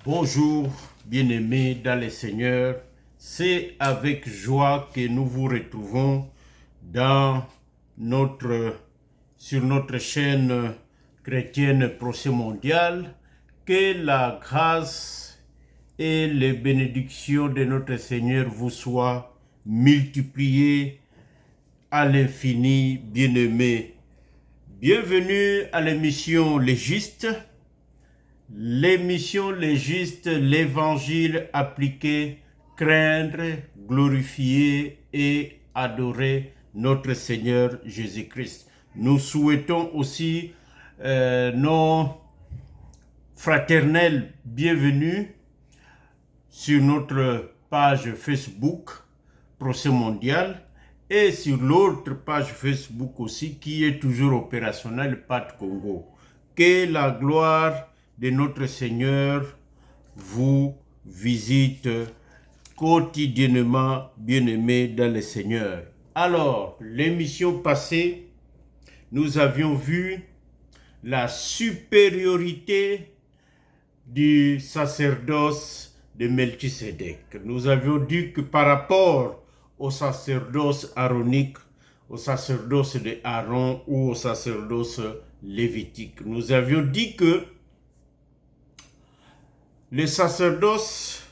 Bonjour, bien-aimés dans le Seigneur. C'est avec joie que nous vous retrouvons sur notre chaîne chrétienne Procès Mondial. Que la grâce et les bénédictions de notre Seigneur vous soient multipliées à l'infini, bien-aimés. Bienvenue à l'émission Légiste. L'émission légiste, l'évangile appliqué, craindre, glorifier et adorer notre Seigneur Jésus-Christ. Nous souhaitons aussi nos fraternels bienvenus sur notre page Facebook Procès Mondial et sur l'autre page Facebook aussi qui est toujours opérationnelle, Pat Congo. Que la gloire de notre Seigneur vous visite quotidiennement, bien-aimés dans le Seigneur. Alors, l'émission passée, nous avions vu la supériorité du sacerdoce de Melchisédek. Nous avions dit que par rapport au sacerdoce aaronique, au sacerdoce de Aaron ou au sacerdoce lévitique, nous avions dit que le sacerdoce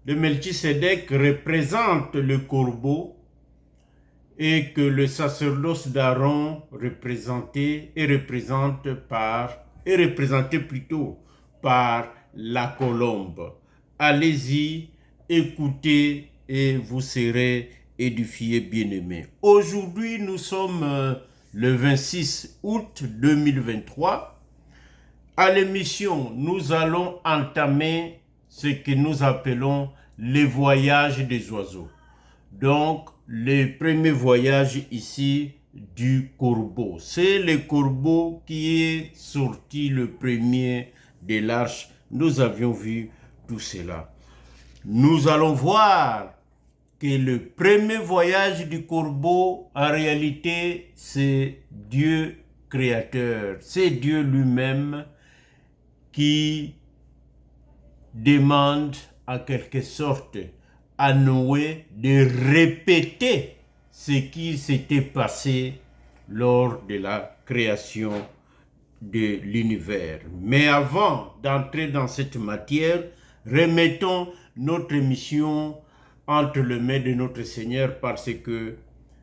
de Melchisédek représente le corbeau et que le sacerdoce d'Aaron représente plutôt par la colombe. Allez-y, écoutez et vous serez édifiés, bien-aimés. Aujourd'hui, nous sommes le 26 août 2023. À l'émission, nous allons entamer ce que nous appelons les voyages des oiseaux. Donc, le premier voyage ici du corbeau. C'est le corbeau qui est sorti le premier de l'arche. Nous avions vu tout cela. Nous allons voir que le premier voyage du corbeau, en réalité, c'est Dieu créateur. C'est Dieu lui-même qui demande en quelque sorte à Noé de répéter ce qui s'était passé lors de la création de l'univers. Mais avant d'entrer dans cette matière, remettons notre mission entre les mains de notre Seigneur parce que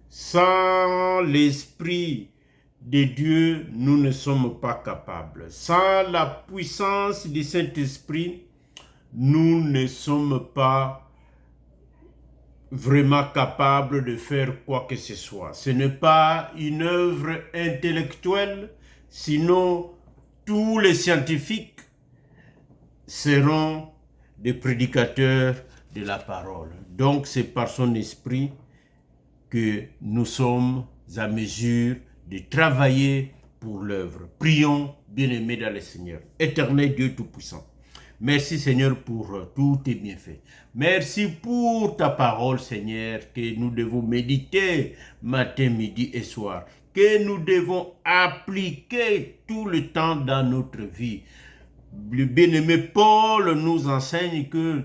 sans l'Esprit de Dieu, nous ne sommes pas capables. Sans la puissance du Saint-Esprit, nous ne sommes pas vraiment capables de faire quoi que ce soit. Ce n'est pas une œuvre intellectuelle, sinon tous les scientifiques seront des prédicateurs de la parole. Donc c'est par son esprit que nous sommes à mesure de travailler pour l'œuvre. Prions, bien-aimés dans le Seigneur. Éternel Dieu Tout-Puissant, merci Seigneur pour tous tes bienfaits. Merci pour ta parole Seigneur que nous devons méditer matin, midi et soir. Que nous devons appliquer tout le temps dans notre vie. Le bien-aimé Paul nous enseigne que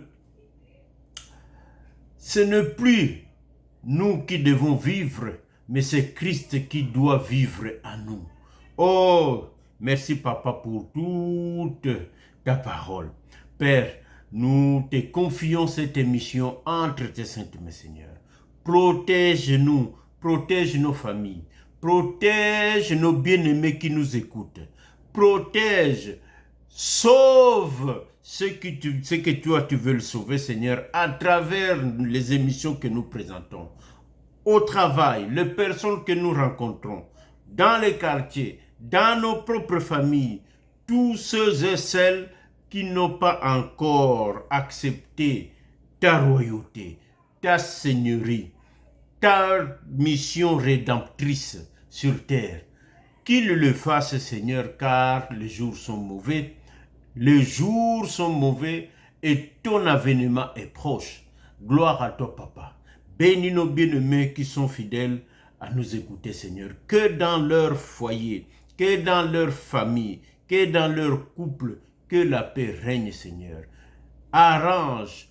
ce n'est plus nous qui devons vivre, mais c'est Christ qui doit vivre en nous. Oh, merci Papa pour toute ta parole. Père, nous te confions cette émission entre tes saintes mains, Seigneur. Protège-nous, protège nos familles, protège nos bien-aimés qui nous écoutent. Protège, sauve ce que toi tu veux le sauver, Seigneur, à travers les émissions que nous présentons. Au travail, les personnes que nous rencontrons, dans les quartiers, dans nos propres familles, tous ceux et celles qui n'ont pas encore accepté ta royauté, ta seigneurie, ta mission rédemptrice sur terre. Qu'ils le fassent, Seigneur, car les jours sont mauvais. Les jours sont mauvais et ton avènement est proche. Gloire à toi, Papa. Bénis nos bien-aimés qui sont fidèles à nous écouter, Seigneur. Que dans leur foyer, que dans leur famille, que dans leur couple, que la paix règne, Seigneur. arrange,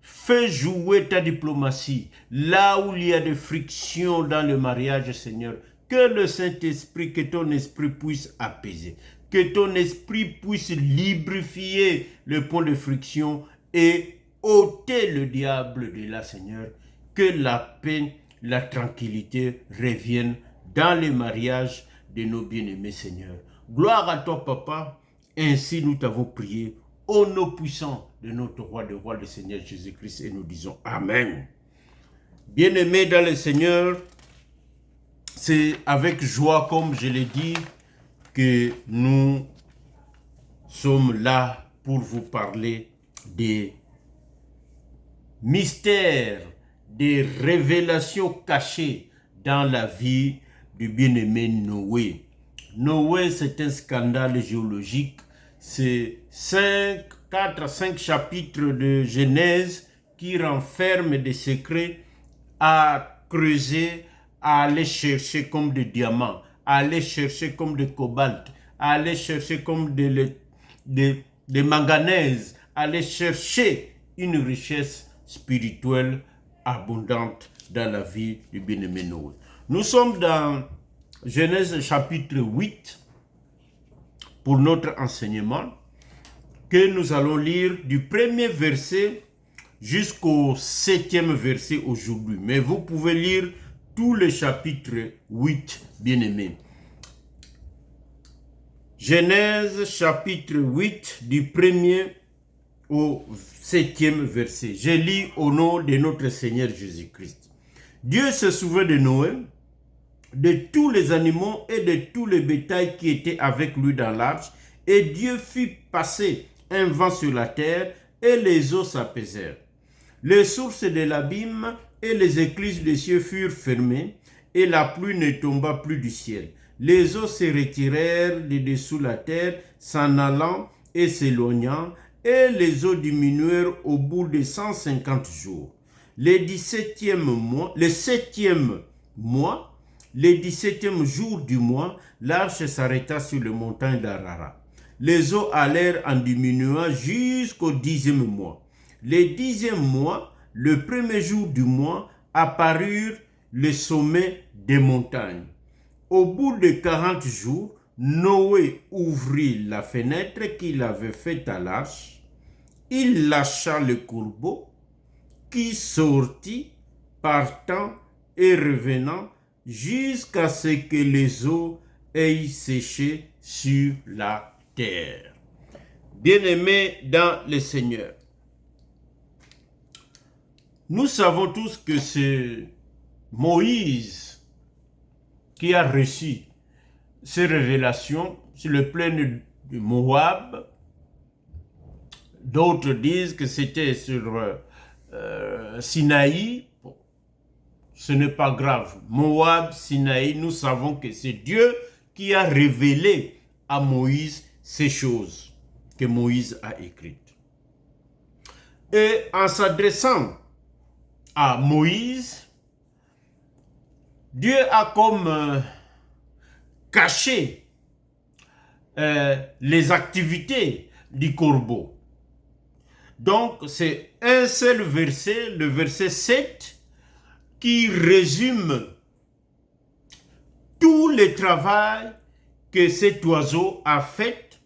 fais jouer ta diplomatie. Là où il y a des frictions dans le mariage, Seigneur, que le Saint-Esprit, que ton esprit puisse apaiser. Que ton esprit puisse lubrifier le point de friction et ôter le diable de là, Seigneur. Que la paix, la tranquillité reviennent dans les mariages de nos bien-aimés, Seigneur. Gloire à toi, Papa. Ainsi nous t'avons prié au nom puissant de notre roi, le Seigneur Jésus-Christ, et nous disons Amen. Bien-aimés dans le Seigneur, c'est avec joie, comme je l'ai dit, que nous sommes là pour vous parler des mystères, des révélations cachées dans la vie du bien-aimé Noé. Noé, c'est un scandale géologique. C'est 4 à 5 chapitres de Genèse qui renferment des secrets à creuser, à aller chercher comme des diamants, à aller chercher comme des cobalt, à aller chercher comme des manganèses, à aller chercher une richesse spirituelle abondante dans la vie du bien-aimé Noé. Nous sommes dans Genèse chapitre 8 pour notre enseignement que nous allons lire du premier verset jusqu'au 7e verset aujourd'hui. Mais vous pouvez lire tout le chapitre 8, bien-aimés. Genèse chapitre 8 du 1er au 7e verset. Je lis au nom de notre Seigneur Jésus-Christ. Dieu se souvint de Noé, de tous les animaux et de tous les bétails qui étaient avec lui dans l'arche, et Dieu fit passer un vent sur la terre, et les eaux s'apaisèrent. Les sources de l'abîme et les écluses des cieux furent fermées, et la pluie ne tomba plus du ciel. Les eaux se retirèrent de dessous la terre, s'en allant et s'éloignant, et les eaux diminuèrent au bout de 150 jours. Le 17e mois, le 7e mois, le 17e jour du mois, l'arche s'arrêta sur les montagnes d'Ararat. Les eaux allèrent en diminuant jusqu'au 10e mois. Le 10e mois, le premier jour du mois, apparurent les sommets des montagnes. Au bout de 40 jours, Noé ouvrit la fenêtre qu'il avait faite à l'arche. Il lâcha le corbeau qui sortit, partant et revenant, jusqu'à ce que les eaux aient séché sur la terre. Bien-aimés dans le Seigneur, nous savons tous que c'est Moïse qui a reçu ces révélations sur le plaine de Moab. D'autres disent que c'était sur Sinaï. Bon, ce n'est pas grave. Moab, Sinaï, nous savons que c'est Dieu qui a révélé à Moïse ces choses que Moïse a écrites. Et en s'adressant à Moïse, Dieu a comme caché les activités du corbeau. Donc, c'est un seul verset, le verset 7, qui résume tout le travail que cet oiseau a fait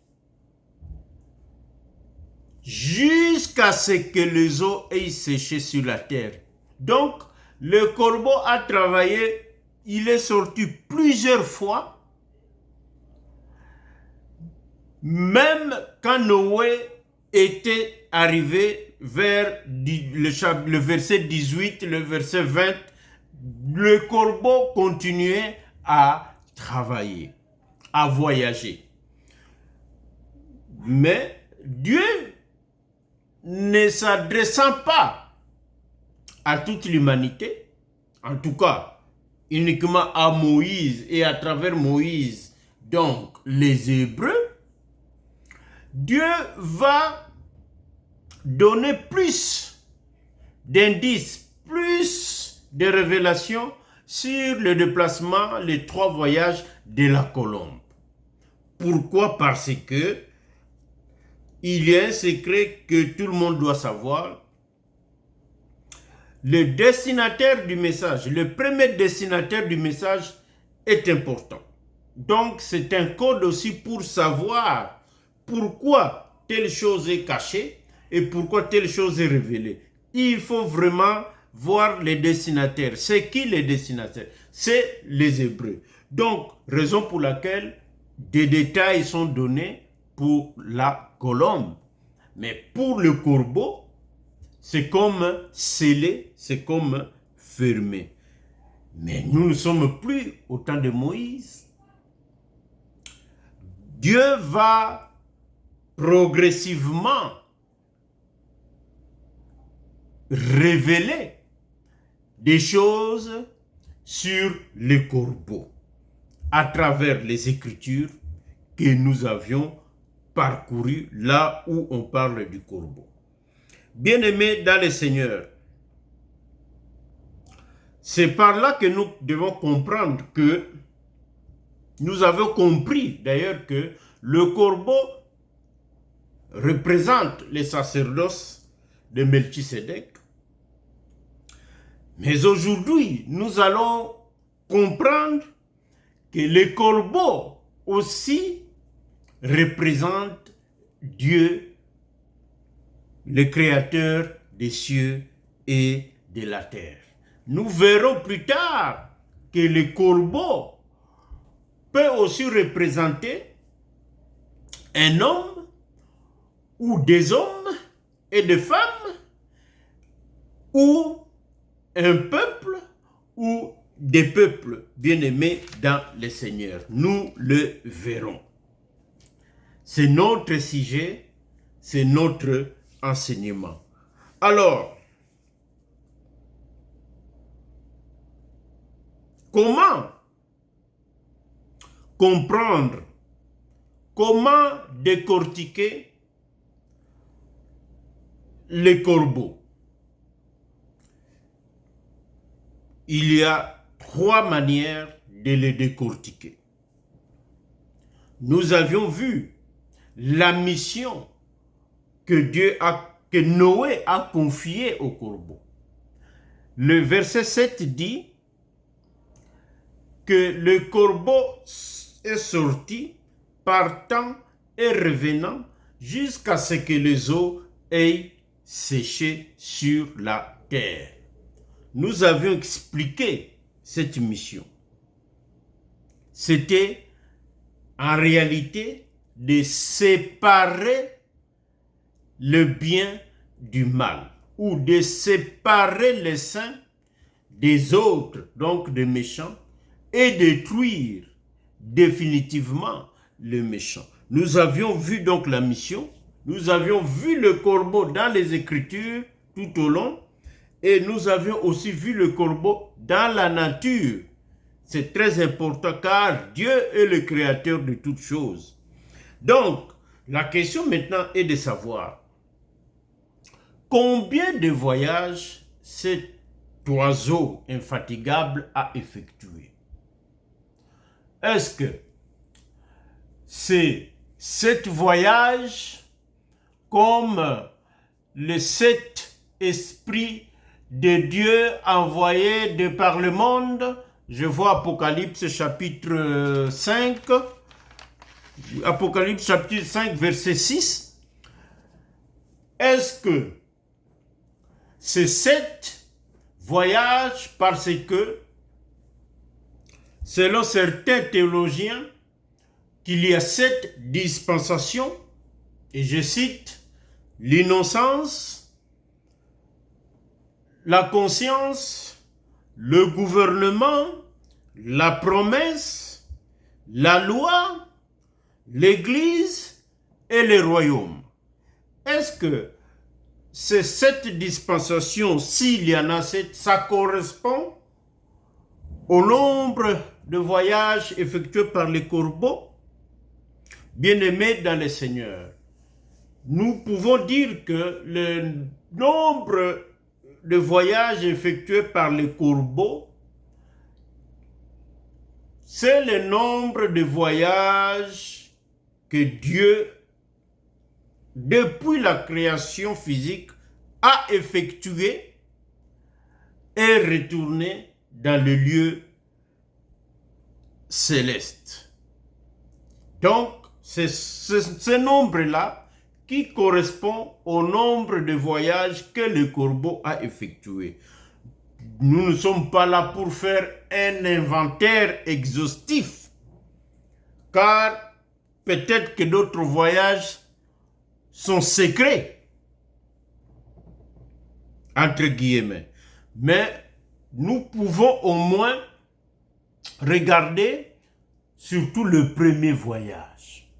jusqu'à ce que les eaux aient séché sur la terre. Donc, le corbeau a travaillé, il est sorti plusieurs fois, même quand Noé était arrivé vers le verset 18, le verset 20, le corbeau continuait à travailler, à voyager. Mais Dieu, ne s'adressant pas à toute l'humanité, en tout cas uniquement à Moïse et à travers Moïse, donc les Hébreux, Dieu va donner plus d'indices, plus de révélations sur le déplacement, les 3 voyages de la colombe. Pourquoi? Parce que il y a un secret que tout le monde doit savoir. Le destinataire du message, le premier destinataire du message est important. Donc, c'est un code aussi pour savoir pourquoi telle chose est cachée et pourquoi telle chose est révélée. Il faut vraiment voir les destinataires. C'est qui les destinataires? C'est les Hébreux. Donc, raison pour laquelle des détails sont donnés pour la colombe. Mais pour le corbeau, c'est comme scellé, c'est comme fermé. Mais nous ne sommes plus au temps de Moïse. Dieu va progressivement révéler des choses sur les corbeaux à travers les Écritures que nous avions parcourues là où on parle du corbeau. Bien-aimés dans le Seigneur, c'est par là que nous devons comprendre que nous avons compris d'ailleurs que le corbeau représente les sacerdoces de Melchisédek. Mais aujourd'hui, nous allons comprendre que le corbeau aussi représente Dieu, le créateur des cieux et de la terre. Nous verrons plus tard que le corbeau peut aussi représenter un homme ou des hommes et des femmes ou un peuple ou des peuples bien-aimés dans le Seigneur. Nous le verrons. C'est notre sujet, c'est notre enseignement. Alors, comment comprendre, comment décortiquer les corbeaux? Il y a trois manières de les décortiquer. Nous avions vu la mission que Noé a confiée au corbeau. Le verset 7 dit que le corbeau est sorti, partant et revenant jusqu'à ce que les eaux aient séché sur la terre. Nous avions expliqué cette mission. C'était en réalité de séparer le bien du mal ou de séparer les saints des autres, donc des méchants, et détruire définitivement le méchant. Nous avions vu donc la mission, nous avions vu le corbeau dans les Écritures tout au long, et nous avions aussi vu le corbeau dans la nature. C'est très important car Dieu est le créateur de toutes choses. Donc, la question maintenant est de savoir combien de voyages cet oiseau infatigable a effectué. Est-ce que c'est 7 voyages comme les 7 esprits de Dieu envoyés de par le monde? Je vois Apocalypse chapitre 5. Apocalypse chapitre 5 verset 6. Est-ce que c'est 7 voyages parce que selon certains théologiens, qu'il y a 7 dispensations, et je cite, l'innocence, la conscience, le gouvernement, la promesse, la loi, l'Église et le royaume. Est-ce que ces 7 dispensations, s'il y en a 7, ça correspond au nombre de voyages effectués par les corbeaux? Bien-aimés dans le Seigneur, nous pouvons dire que le nombre de voyages effectués par les corbeaux, c'est le nombre de voyages que Dieu depuis la création physique, a effectué et retourné dans le lieu céleste. Donc, c'est ce nombre-là qui correspond au nombre de voyages que le corbeau a effectué. Nous ne sommes pas là pour faire un inventaire exhaustif, car peut-être que d'autres voyages sont secrets, entre guillemets. Mais nous pouvons au moins regarder surtout le premier voyage.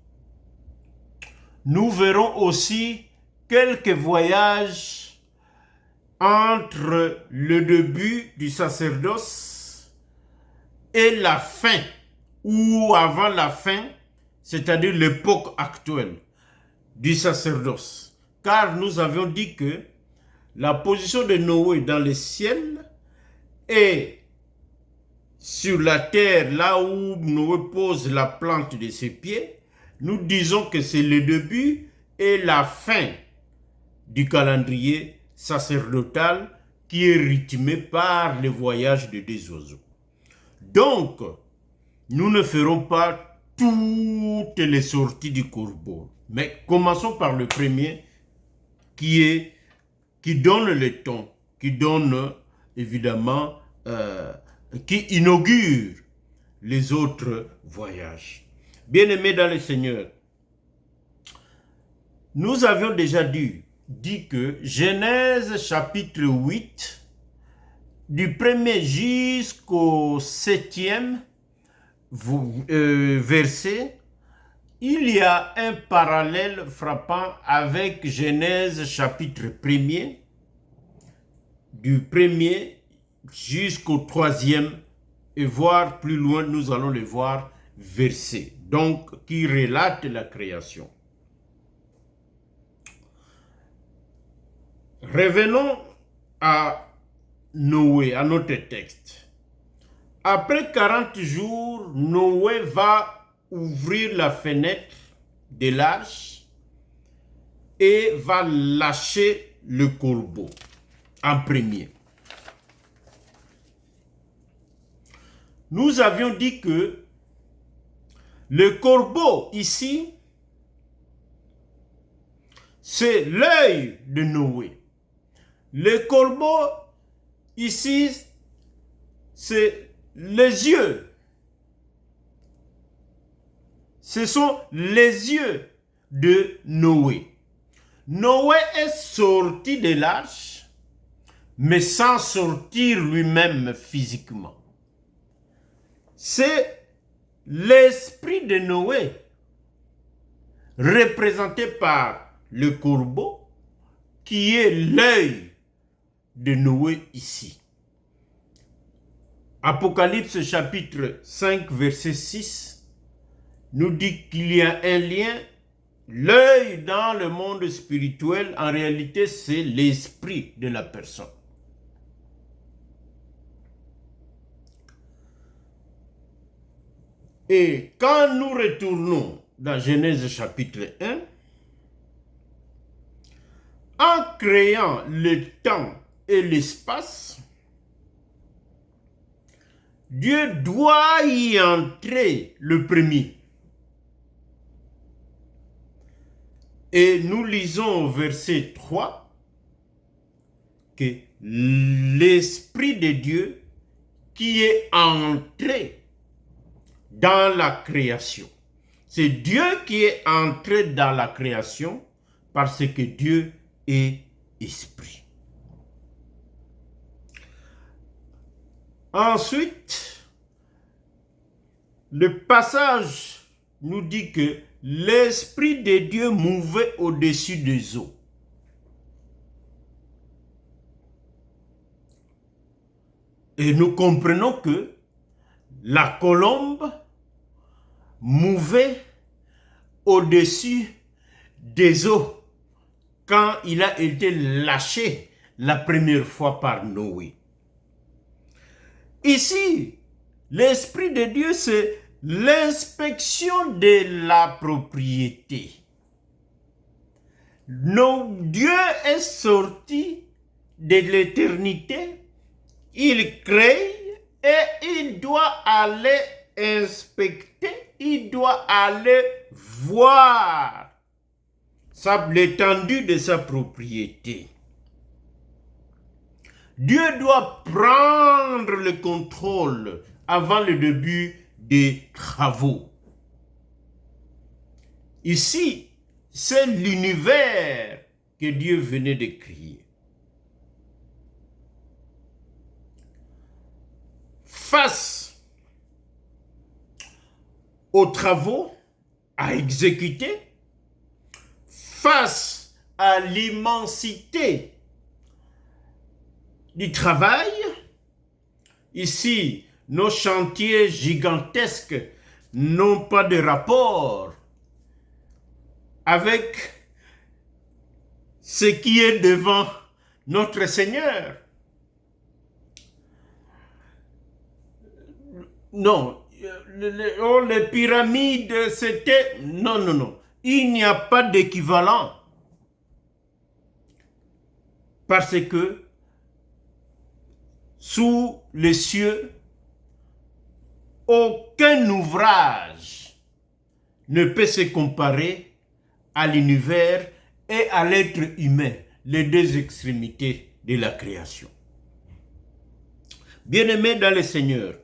Nous verrons aussi quelques voyages entre le début du sacerdoce et la fin, ou avant la fin, c'est-à-dire l'époque actuelle du sacerdoce. Car nous avions dit que la position de Noé dans le ciel et sur la terre, là où Noé pose la plante de ses pieds, nous disons que c'est le début et la fin du calendrier sacerdotal qui est rythmé par le voyage de deux oiseaux. Donc, nous ne ferons pas toutes les sorties du corbeau, mais commençons par le premier qui donne le ton, qui donne évidemment, qui inaugure les autres voyages. Bien-aimés dans le Seigneur, nous avions déjà dit que Genèse chapitre 8, du 1er jusqu'au 7e verset, il y a un parallèle frappant avec Genèse chapitre 1er, du 1er jusqu'au 3e, et voir plus loin, nous allons le voir, verset, donc qui relate la création. Revenons à Noé, à notre texte. Après 40 jours, Noé va ouvrir la fenêtre de l'arche et va lâcher le corbeau en premier. Nous avions dit que le corbeau ici, c'est l'œil de Noé. Le corbeau ici, c'est les yeux. Ce sont les yeux de Noé. Noé est sorti de l'arche, mais sans sortir lui-même physiquement. C'est l'esprit de Noé, représenté par le corbeau, qui est l'œil de Noé ici. Apocalypse chapitre 5, verset 6, nous dit qu'il y a un lien. L'œil dans le monde spirituel, en réalité, c'est l'esprit de la personne. Et quand nous retournons dans Genèse chapitre 1, en créant le temps et l'espace, Dieu doit y entrer le premier. Et nous lisons au verset 3 que l'Esprit de Dieu qui est entré dans la création. C'est Dieu qui est entré dans la création parce que Dieu est esprit. Ensuite, le passage nous dit que l'Esprit de Dieu mouvait au-dessus des eaux. Et nous comprenons que la colombe mouvait au-dessus des eaux quand il a été lâché la première fois par Noé. Ici, l'Esprit de Dieu, c'est l'inspection de la propriété. Dieu est sorti de l'éternité, il crée et il doit aller inspecter, il doit aller voir l'étendue de sa propriété. Dieu doit prendre le contrôle avant le début des travaux. Ici, c'est l'univers que Dieu venait de créer. Face aux travaux à exécuter, face à l'immensité du travail, ici, nos chantiers gigantesques n'ont pas de rapport avec ce qui est devant notre Seigneur. Non, les pyramides, c'était... Non. Il n'y a pas d'équivalent. Parce que sous les cieux, aucun ouvrage ne peut se comparer à l'univers et à l'être humain, les deux extrémités de la création. Bien-aimés dans le Seigneur,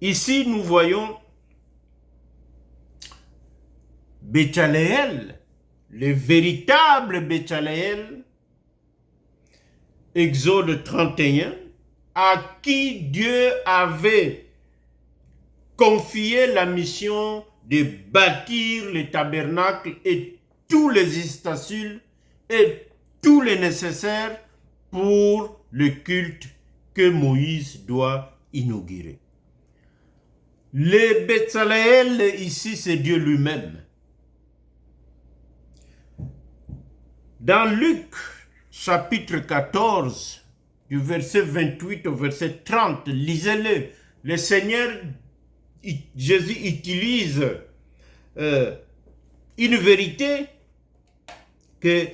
ici nous voyons Bétsaléel, le véritable Bétsaléel, Exode 31, à qui Dieu avait confié la mission de bâtir le tabernacle et tous les ustensiles et tous les nécessaires pour le culte que Moïse doit inaugurer. Le Bétsaléel ici, c'est Dieu lui-même. Dans Luc, chapitre 14, du verset 28 au verset 30, lisez-le. Le Seigneur, Jésus utilise une vérité que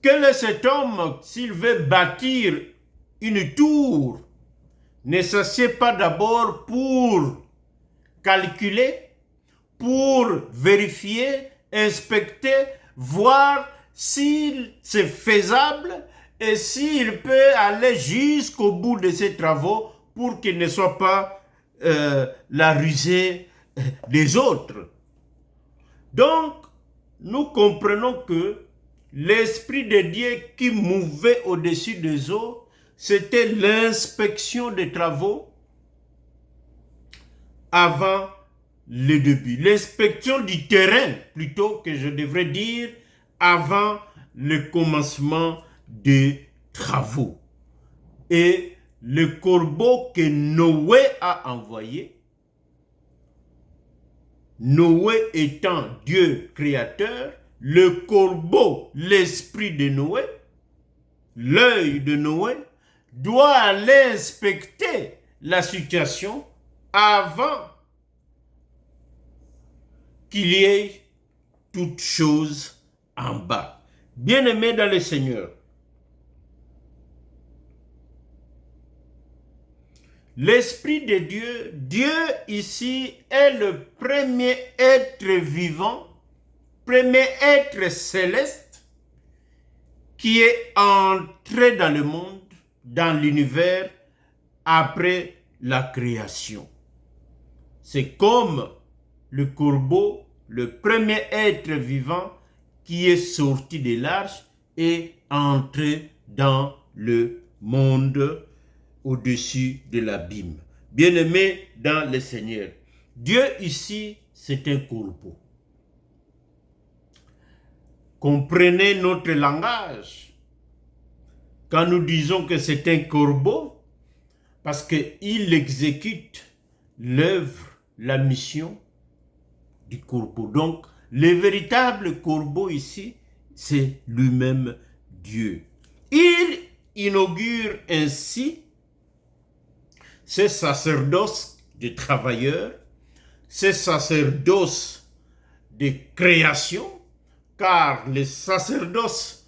quel est cet homme s'il veut bâtir une tour, ne s'assied pas d'abord pour calculer, pour vérifier, inspecter, voir si c'est faisable et s'il peut aller jusqu'au bout de ses travaux pour qu'il ne soit pas la rusée des autres. Donc, nous comprenons que l'Esprit de Dieu qui mouvait au-dessus des eaux, c'était l'inspection des travaux avant le début. L'inspection du terrain, plutôt que je devrais dire, avant le commencement des travaux. Et le corbeau que Noé a envoyé, Noé étant Dieu créateur, le corbeau, l'esprit de Noé, l'œil de Noé, doit aller inspecter la situation avant qu'il y ait toute chose en bas. Bien-aimés dans le Seigneur, l'Esprit de Dieu, Dieu ici est le premier être vivant, premier être céleste qui est entré dans le monde, dans l'univers, après la création. C'est comme le corbeau, le premier être vivant qui est sorti de l'arche et entré dans le monde au-dessus de l'abîme. Bien-aimés dans le Seigneur, Dieu ici, c'est un corbeau. Comprenez notre langage. Quand nous disons que c'est un corbeau, parce qu'il exécute l'œuvre, la mission du corbeau. Donc, le véritable corbeau ici, c'est lui-même Dieu. Il inaugure ainsi ce sacerdoce de travailleurs, ce sacerdoce de création, car le sacerdoce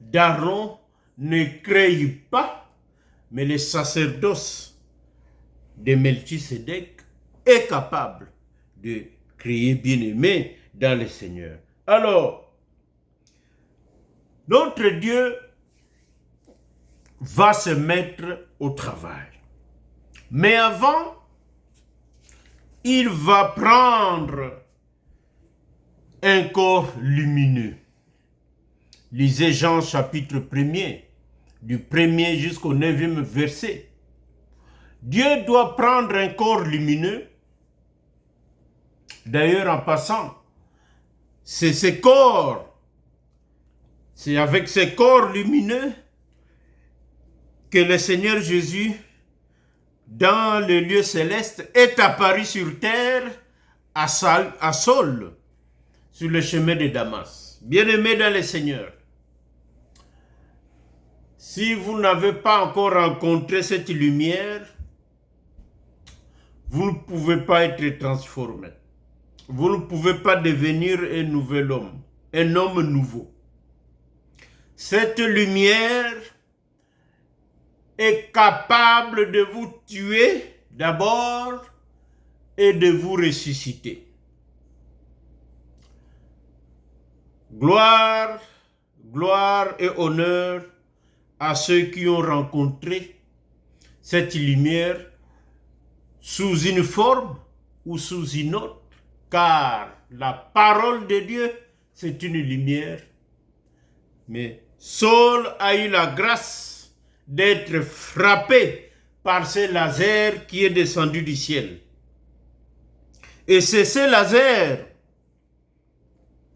d'Aaron ne crée pas, mais le sacerdoce de Melchisédek est capable de créer, bien-aimé dans le Seigneur. Alors, notre Dieu va se mettre au travail. Mais avant, il va prendre un corps lumineux. Lisez Jean chapitre 1er, du 1er jusqu'au 9e verset. Dieu doit prendre un corps lumineux. D'ailleurs, en passant, c'est avec ces corps lumineux que le Seigneur Jésus, dans le lieu céleste, est apparu sur terre à Saul, sur le chemin de Damas. Bien-aimés dans le Seigneur, si vous n'avez pas encore rencontré cette lumière, vous ne pouvez pas être transformé. Vous ne pouvez pas devenir un nouvel homme, un homme nouveau. Cette lumière est capable de vous tuer d'abord et de vous ressusciter. Gloire, gloire et honneur à ceux qui ont rencontré cette lumière sous une forme ou sous une autre, car la parole de Dieu, c'est une lumière. Mais Saul a eu la grâce d'être frappé par ce laser qui est descendu du ciel. Et c'est ce laser,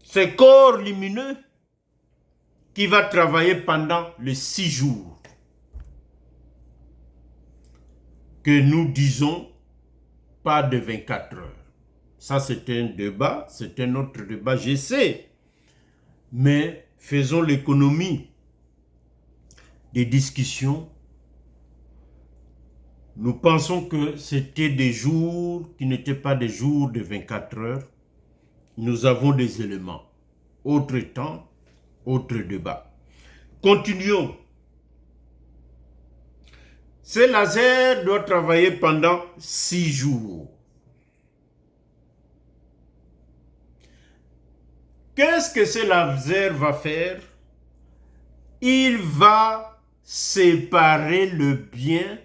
ce corps lumineux, qui va travailler pendant les 6 jours. Que nous disons pas de 24 heures. Ça, c'est un débat, c'est un autre débat, je sais. Mais faisons l'économie des discussions. Nous pensons que c'était des jours qui n'étaient pas des jours de 24 heures. Nous avons des éléments. Autre temps, autre débat. Continuons. Ce laser doit travailler pendant 6 jours. Qu'est-ce que ce laser va faire? Il va séparer le bien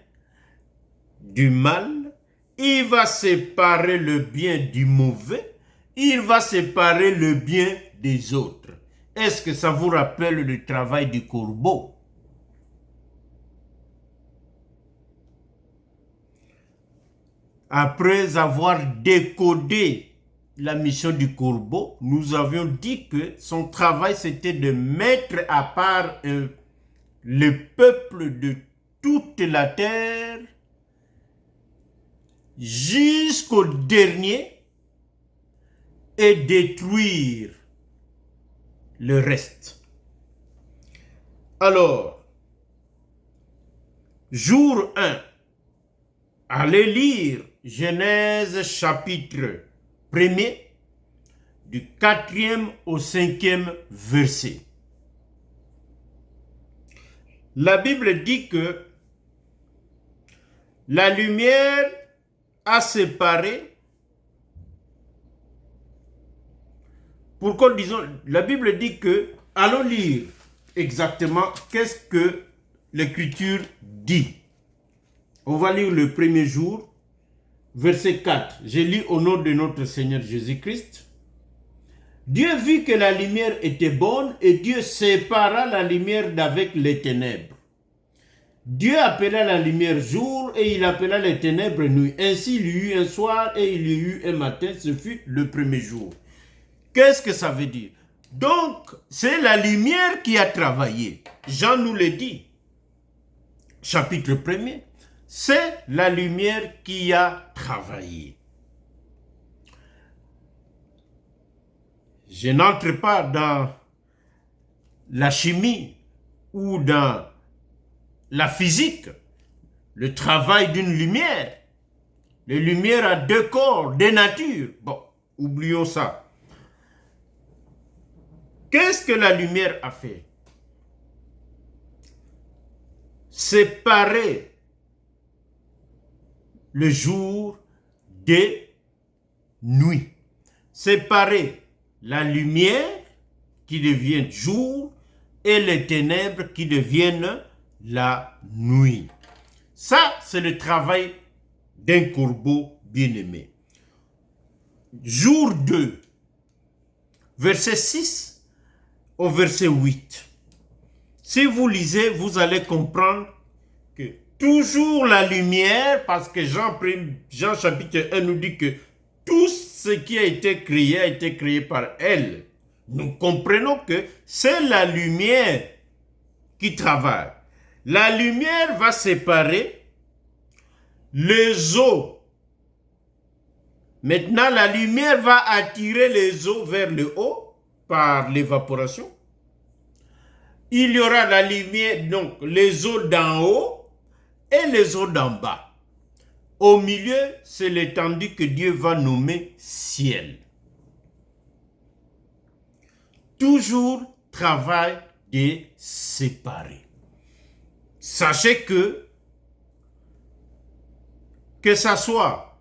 du mal, il va séparer le bien du mauvais, il va séparer le bien des autres. Est-ce que ça vous rappelle le travail du corbeau? Après avoir décodé la mission du corbeau, nous avions dit que son travail c'était de mettre à part le peuple de toute la terre jusqu'au dernier et détruire le reste. Alors, jour 1, allez lire Genèse chapitre 1er, du 4e au 5e verset. La Bible dit que la lumière a séparé. Pourquoi disons, la Bible dit que, allons lire exactement qu'est-ce que l'Écriture dit. On va lire le premier jour, verset 4. Je lis au nom de notre Seigneur Jésus-Christ. Dieu vit que la lumière était bonne et Dieu sépara la lumière d'avec les ténèbres. Dieu appela la lumière jour et il appela les ténèbres nuit. Ainsi il y eut un soir et il y eut un matin, ce fut le premier jour. Qu'est-ce que ça veut dire? Donc, c'est la lumière qui a travaillé. Jean nous le dit. Chapitre 1er. C'est la lumière qui a travaillé. Je n'entre pas dans la chimie ou dans la physique, le travail d'une lumière. Les lumières à deux corps, deux natures. Bon, oublions ça. Qu'est-ce que la lumière a fait? Séparer le jour des nuits. Séparer la lumière qui devient jour et les ténèbres qui deviennent la nuit. Ça, c'est le travail d'un corbeau bien-aimé. Jour 2, verset 6 au verset 8. Si vous lisez, vous allez comprendre que toujours la lumière, parce que Jean chapitre 1 nous dit que tout ce qui a été créé par elle. Nous comprenons que c'est la lumière qui travaille. La lumière va séparer les eaux. Maintenant, la lumière va attirer les eaux vers le haut par l'évaporation. Il y aura la lumière, donc les eaux d'en haut et les eaux d'en bas. Au milieu, c'est l'étendue que Dieu va nommer ciel. Toujours travail de séparer. Sachez que ça soit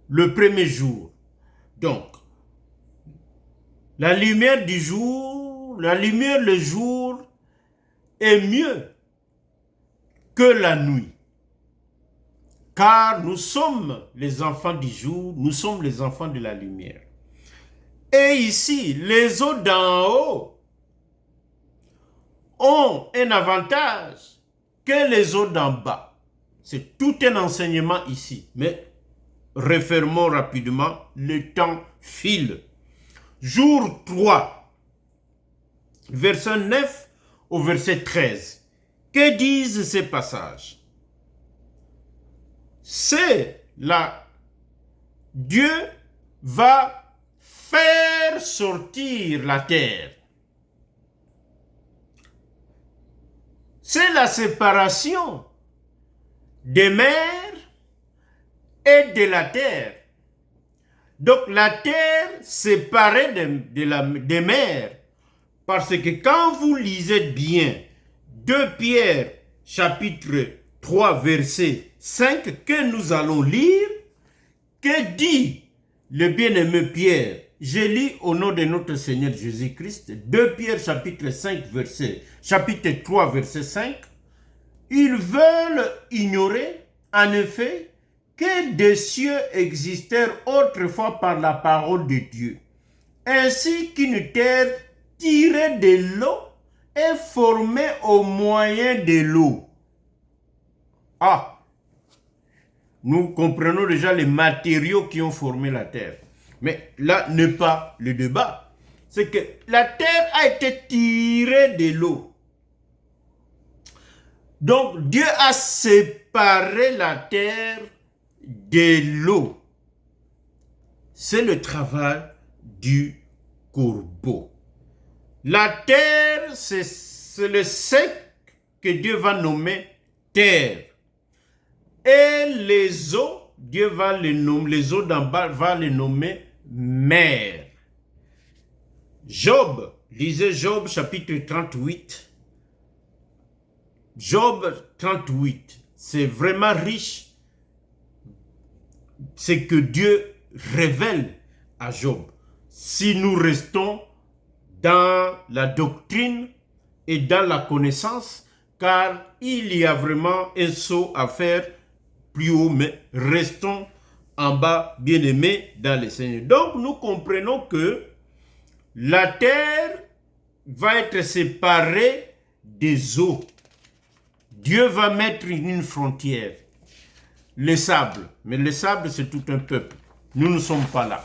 le premier jour, donc la lumière du jour, la lumière le jour est mieux que la nuit. Car nous sommes les enfants du jour, nous sommes les enfants de la lumière. Et ici, les eaux d'en haut ont un avantage que les eaux d'en bas. C'est tout un enseignement ici. Mais refermons rapidement, le temps file. Jour 3, verset 9 au verset 13. Que disent ces passages? C'est là, Dieu va faire sortir la terre. C'est la séparation des mers et de la terre. Donc la terre séparée des mers. Parce que quand vous lisez bien 2 Pierre chapitre 3 verset 5 que nous allons lire, que dit le bien-aimé Pierre? Je lis au nom de notre Seigneur Jésus-Christ, 2 Pierre chapitre 3 verset 5. Ils veulent ignorer, en effet, que des cieux existèrent autrefois par la parole de Dieu, ainsi qu'une terre tirée de l'eau et formée au moyen de l'eau. Ah, nous comprenons déjà les matériaux qui ont formé la terre. Mais là n'est pas le débat. C'est que la terre a été tirée de l'eau. Donc Dieu a séparé la terre de l'eau. C'est le travail du corbeau. La terre, c'est le sec que Dieu va nommer terre. Et les eaux, Dieu va les nommer, les eaux d'en bas va les nommer mer. Job, lisez Job chapitre 38. Job 38, c'est vraiment riche. C'est que Dieu révèle à Job. Si nous restons dans la doctrine et dans la connaissance, car il y a vraiment un saut à faire plus haut, mais restons en bas, bien-aimés dans le Seigneur. Donc, nous comprenons que la terre va être séparée des eaux. Dieu va mettre une frontière. Le sable. Mais le sable, c'est tout un peuple. Nous ne sommes pas là.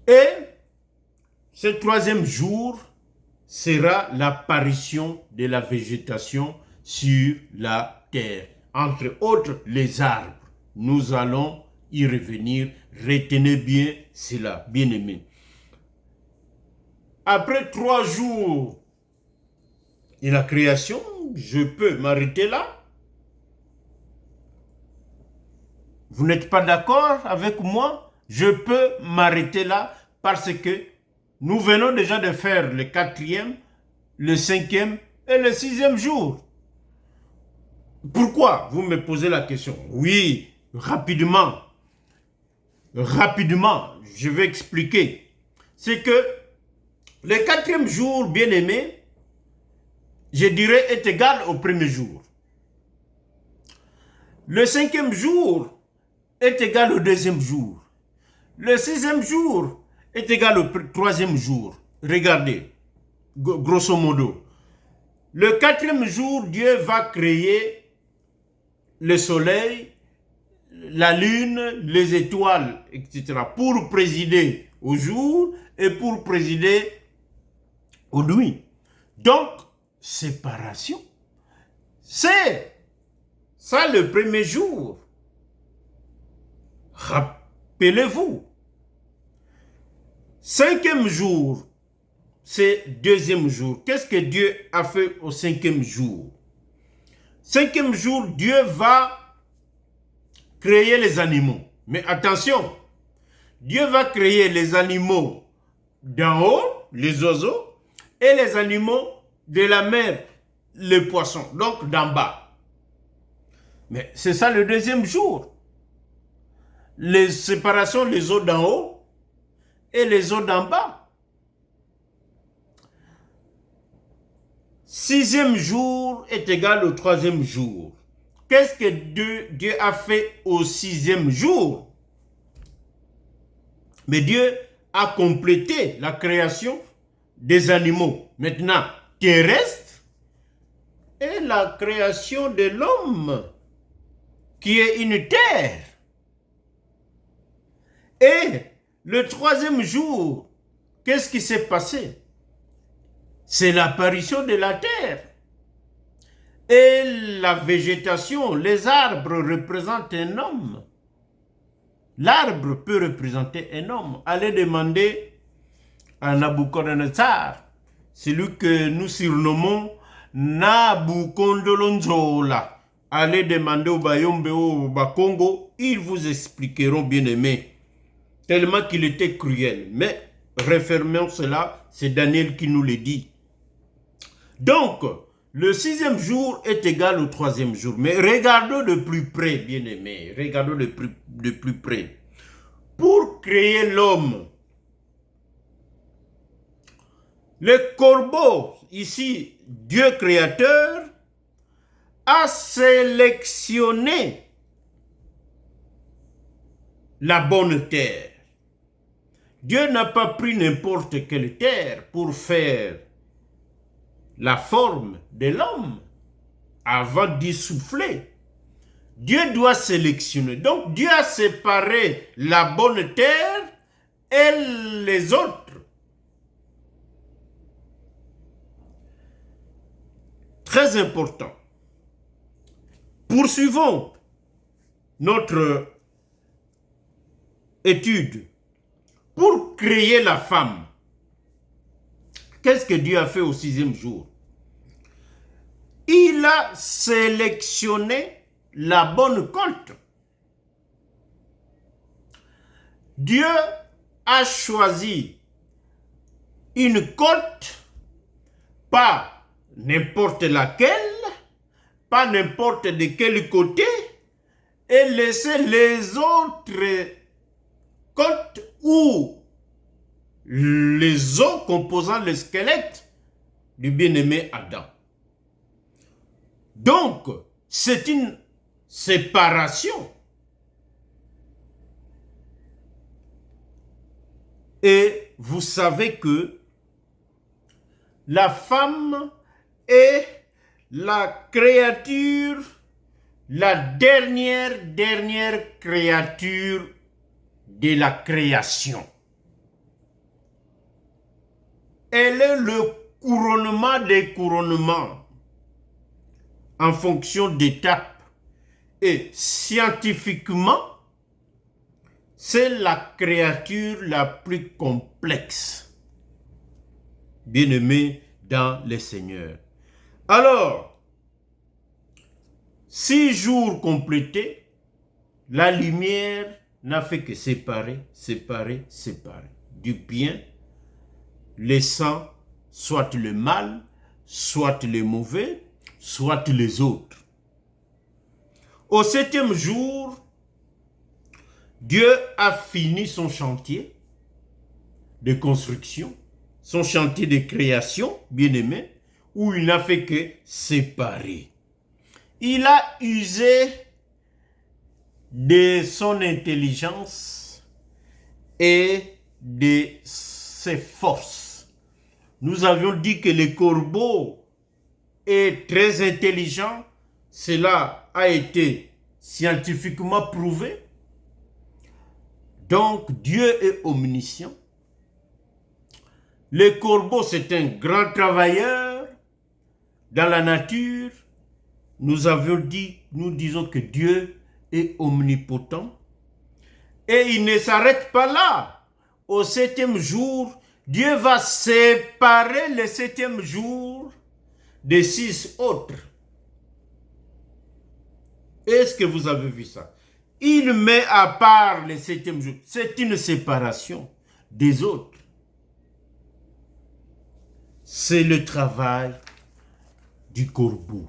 Et ce troisième jour sera l'apparition de la végétation sur la terre. Entre autres, les arbres. Nous allons y revenir. Retenez bien cela, bien-aimés. Après 3 jours de la création, je peux m'arrêter là. Vous n'êtes pas d'accord avec moi? Je peux m'arrêter là parce que nous venons déjà de faire le 4e, le 5e et le 6e jour. Pourquoi? Vous me posez la question. Oui, rapidement. Rapidement, je vais expliquer. C'est que le 4e jour, bien aimé, je dirais, est égal au 1er jour. Le 5e jour est égal au 2e jour. Le 6e jour est égal au 3e jour. Regardez, grosso modo. Le 4e jour, Dieu va créer le soleil, la lune, les étoiles, etc. pour présider au jour et pour présider aux nuits. Donc, séparation. C'est ça le 1er jour. Rappelez-vous. 5e jour, c'est 2e jour. Qu'est-ce que Dieu a fait au 5e jour? 5e jour, Dieu va créer les animaux. Mais attention, Dieu va créer les animaux d'en haut, les oiseaux, et les animaux de la mer, les poissons, donc d'en bas. Mais c'est ça le 2e jour. Les séparations, les eaux d'en haut et les eaux d'en bas. 6e jour est égal au 3e jour. Qu'est-ce que Dieu a fait au 6e jour? Mais Dieu a complété la création des animaux, maintenant terrestres, et la création de l'homme, qui est une terre. Et le 3e jour, qu'est-ce qui s'est passé? C'est l'apparition de la terre. Et la végétation, les arbres représentent un homme. L'arbre peut représenter un homme. Allez demander à Nabucodonosor, celui que nous surnommons Nabukondolonzola. Allez demander au Bayombe ou au Bakongo, ils vous expliqueront, bien aimé, tellement qu'il était cruel. Mais refermons cela, c'est Daniel qui nous le dit. Donc, le 6e jour est égal au 3e jour. Mais regardons de plus près, bien aimé, regardons de plus près. Pour créer l'homme, le corbeau, ici, Dieu créateur, a sélectionné la bonne terre. Dieu n'a pas pris n'importe quelle terre pour faire la forme de l'homme avant d'y souffler. Dieu doit sélectionner. Donc Dieu a séparé la bonne terre et les autres. Très important. Poursuivons notre étude. Pour créer la femme, qu'est-ce que Dieu a fait au 6e jour? Il a sélectionné la bonne côte. Dieu a choisi une côte, pas n'importe laquelle, pas n'importe de quel côté, et laisser les autres côtes où les os composant le squelette du bien-aimé Adam. Donc, c'est une séparation. Et vous savez que la femme est la créature, la dernière créature de la création. Elle est le couronnement des couronnements en fonction d'étapes. Et scientifiquement, c'est la créature la plus complexe. Bien-aimé dans le Seigneur. Alors, 6 jours complétés, la lumière n'a fait que séparer, séparer, séparer. Du bien, laissant soit le mal, soit les mauvais, soit les autres. Au 7e jour, Dieu a fini son chantier de construction, son chantier de création, bien-aimé, où il n'a fait que séparer. Il a usé de son intelligence et de ses forces. Nous avions dit que le corbeau est très intelligent. Cela a été scientifiquement prouvé. Donc, Dieu est omniscient. Le corbeau, c'est un grand travailleur dans la nature. Nous avions dit, nous disons que Dieu est omnipotent. Et il ne s'arrête pas là. Au 7e jour, Dieu va séparer le 7e jour des 6 autres. Est-ce que vous avez vu ça? Il met à part le 7e jour. C'est une séparation des autres. C'est le travail du corbeau.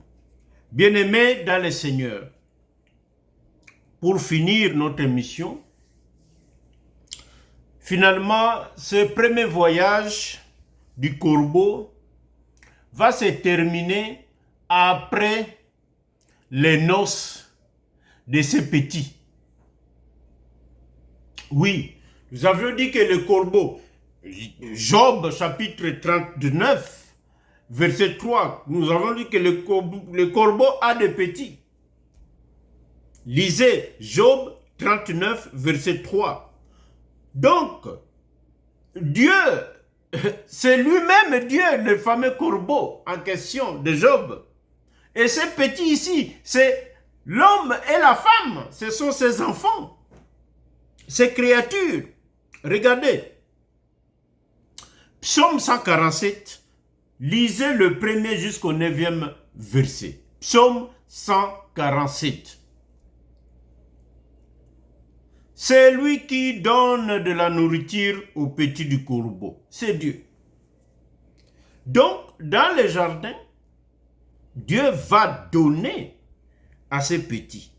Bien-aimés dans le Seigneur, pour finir notre mission, finalement, ce premier voyage du corbeau va se terminer après les noces de ces petits. Oui, nous avions dit que le corbeau, Job chapitre 39, verset 3, nous avons dit que le corbeau a des petits. Lisez Job 39, verset 3. Donc, Dieu, c'est lui-même Dieu, le fameux corbeau en question de Job. Et ces petits ici, c'est l'homme et la femme, ce sont ses enfants, ses créatures. Regardez, Psaume 147, lisez le 1er jusqu'au 9e verset. Psaume 147. C'est lui qui donne de la nourriture aux petits du corbeau. C'est Dieu. Donc, dans le jardin, Dieu va donner à ces petits.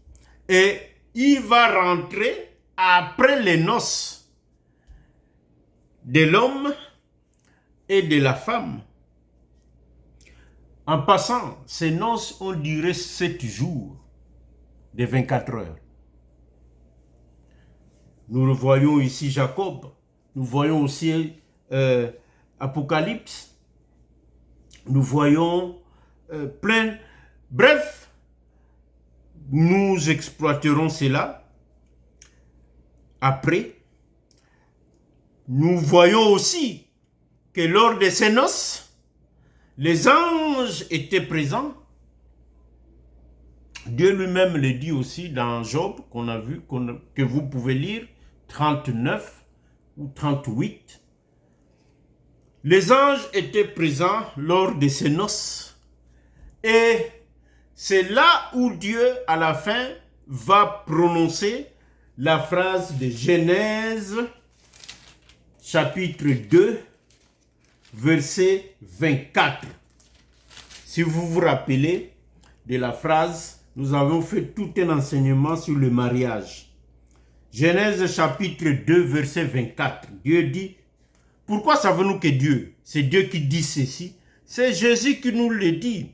Et il va rentrer après les noces de l'homme et de la femme. En passant, ces noces ont duré 7 jours de 24 heures. Nous le voyons ici Jacob, nous voyons aussi Apocalypse, nous voyons plein. Bref, nous exploiterons cela. Après, nous voyons aussi que lors de ces noces, les anges étaient présents. Dieu lui-même le dit aussi dans Job, qu'on a vu, que vous pouvez lire, 39 ou 38. Les anges étaient présents lors de ces noces. Et c'est là où Dieu, à la fin, va prononcer la phrase de Genèse, chapitre 2, verset 24. Si vous vous rappelez de la phrase, nous avons fait tout un enseignement sur le mariage. Genèse chapitre 2, verset 24. Dieu dit, pourquoi savons-nous que Dieu, c'est Dieu qui dit ceci? C'est Jésus qui nous le dit.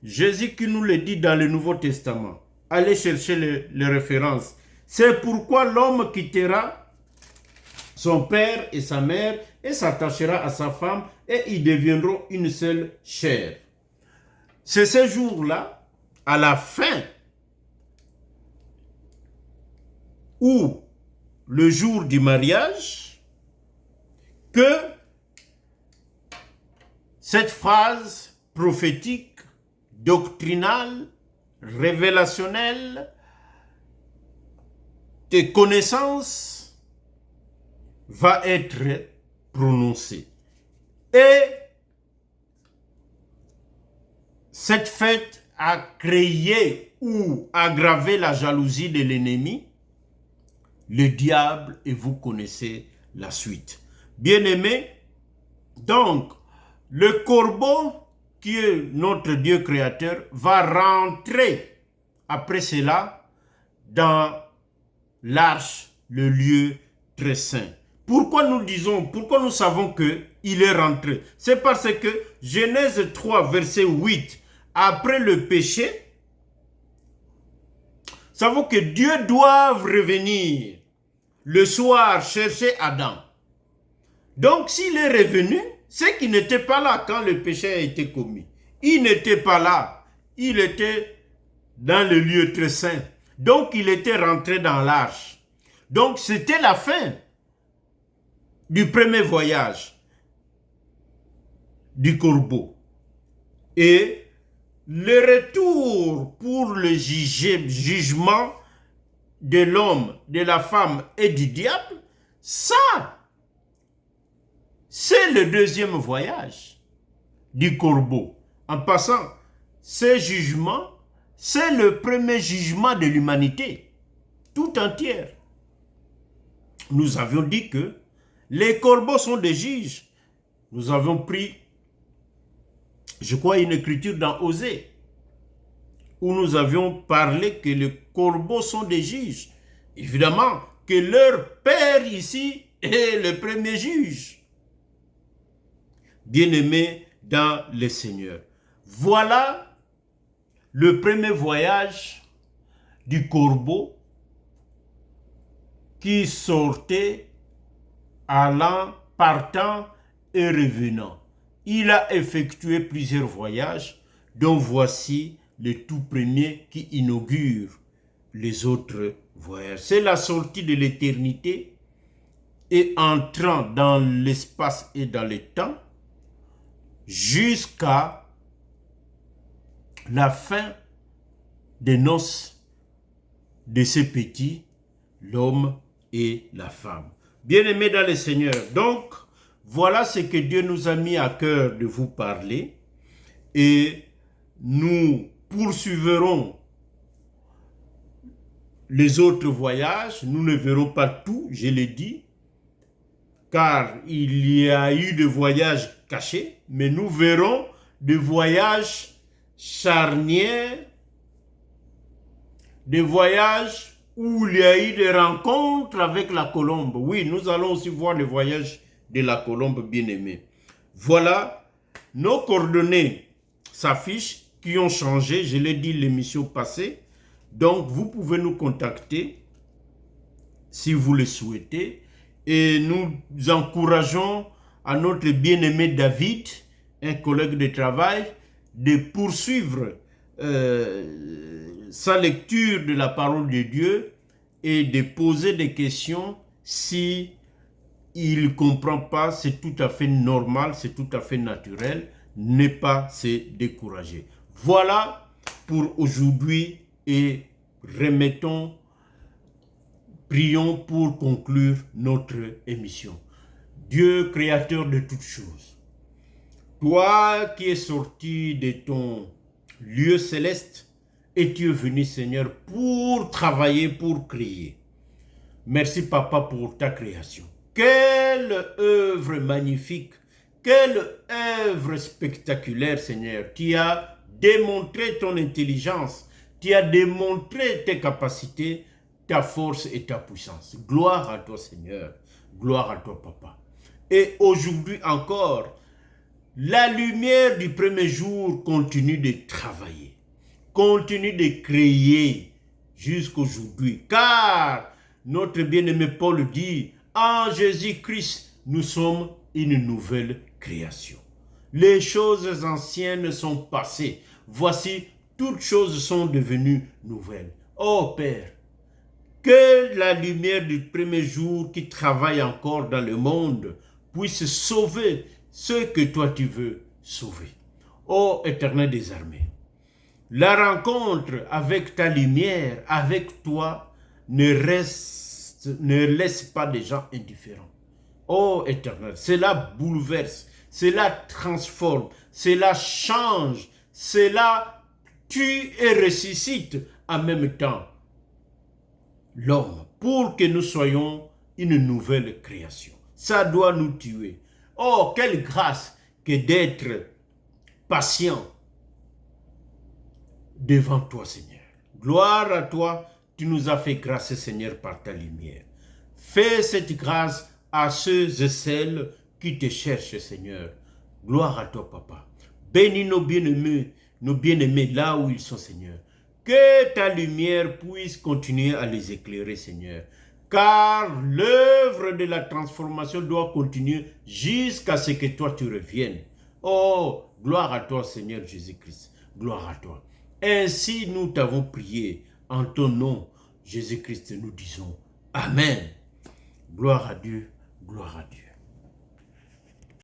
Jésus qui nous le dit dans le Nouveau Testament. Allez chercher les références. C'est pourquoi l'homme quittera son père et sa mère et s'attachera à sa femme et ils deviendront une seule chair. C'est ce jour-là, à la fin, ou le jour du mariage, que cette phrase prophétique, doctrinale, révélationnelle, de connaissance va être prononcée. Et cette fête a créé ou aggravé la jalousie de l'ennemi le diable et vous connaissez la suite. Bien-aimés, donc, le corbeau qui est notre Dieu créateur va rentrer après cela dans l'arche, le lieu très saint. Pourquoi nous savons qu'il est rentré? C'est parce que Genèse 3, verset 8, après le péché, nous savons que Dieu doit revenir le soir chercher Adam. Donc s'il est revenu, c'est qu'il n'était pas là quand le péché a été commis. Il n'était pas là. Il était dans le lieu très saint. Donc il était rentré dans l'arche. Donc c'était la fin du premier voyage du corbeau. Et le retour pour le jugement de l'homme, de la femme et du diable, ça, c'est le deuxième voyage du corbeau. En passant, ce jugement, c'est le premier jugement de l'humanité, tout entière. Nous avions dit que les corbeaux sont des juges. Nous avons pris, je crois, une écriture dans Osée, où nous avions parlé que les corbeaux sont des juges. Évidemment que leur père ici est le premier juge. Bien-aimés dans le Seigneur. Voilà le premier voyage du corbeau qui sortait, allant, partant et revenant. Il a effectué plusieurs voyages, dont voici le tout premier qui inaugure les autres voyages. C'est la sortie de l'éternité et entrant dans l'espace et dans le temps jusqu'à la fin des noces de ces petits, l'homme et la femme. Bien-aimés dans le Seigneur, donc, voilà ce que Dieu nous a mis à cœur de vous parler et nous poursuivrons les autres voyages. Nous ne verrons pas tout, je l'ai dit, car il y a eu des voyages cachés, mais nous verrons des voyages charnières, des voyages où il y a eu des rencontres avec la colombe. Oui, nous allons aussi voir le voyage de la colombe bien-aimée. Voilà, nos coordonnées s'affichent, qui ont changé, je l'ai dit l'émission passée. Donc, vous pouvez nous contacter si vous le souhaitez. Et nous encourageons à notre bien-aimé David, un collègue de travail, de poursuivre sa lecture de la parole de Dieu et de poser des questions. Si il ne comprend pas, c'est tout à fait normal, c'est tout à fait naturel. Ne pas se décourager. Voilà pour aujourd'hui et prions pour conclure notre émission. Dieu, créateur de toutes choses, toi qui es sorti de ton lieu céleste et tu es venu, Seigneur, pour travailler, pour créer. Merci, Papa, pour ta création. Quelle œuvre magnifique, quelle œuvre spectaculaire, Seigneur. Tu as démontré ton intelligence, tu as démontré tes capacités, ta force et ta puissance. Gloire à toi, Seigneur. Gloire à toi, Papa. Et aujourd'hui encore, la lumière du premier jour continue de travailler, continue de créer jusqu'aujourd'hui. Car notre bien-aimé Paul dit, en Jésus-Christ, nous sommes une nouvelle création. Les choses anciennes sont passées. Voici, toutes choses sont devenues nouvelles. Oh Père, que la lumière du premier jour qui travaille encore dans le monde puisse sauver ceux que toi tu veux sauver. Ô Éternel des armées, la rencontre avec ta lumière, avec toi, ne laisse pas des gens indifférents. Ô Éternel, cela bouleverse, cela transforme, cela change, cela tue et ressuscite en même temps. l'homme pour que nous soyons une nouvelle création. Ça doit nous tuer. Oh, quelle grâce que d'être patient devant toi, Seigneur. Gloire à toi, tu nous as fait grâce, Seigneur, par ta lumière. Fais cette grâce à ceux et celles qui te cherchent, Seigneur. Gloire à toi, Papa. Bénis nos bien-aimés là où ils sont, Seigneur. Que ta lumière puisse continuer à les éclairer, Seigneur. Car l'œuvre de la transformation doit continuer jusqu'à ce que toi tu reviennes. Oh, gloire à toi, Seigneur Jésus-Christ. Gloire à toi. Ainsi nous t'avons prié en ton nom, Jésus-Christ, nous disons Amen. Gloire à Dieu, gloire à Dieu.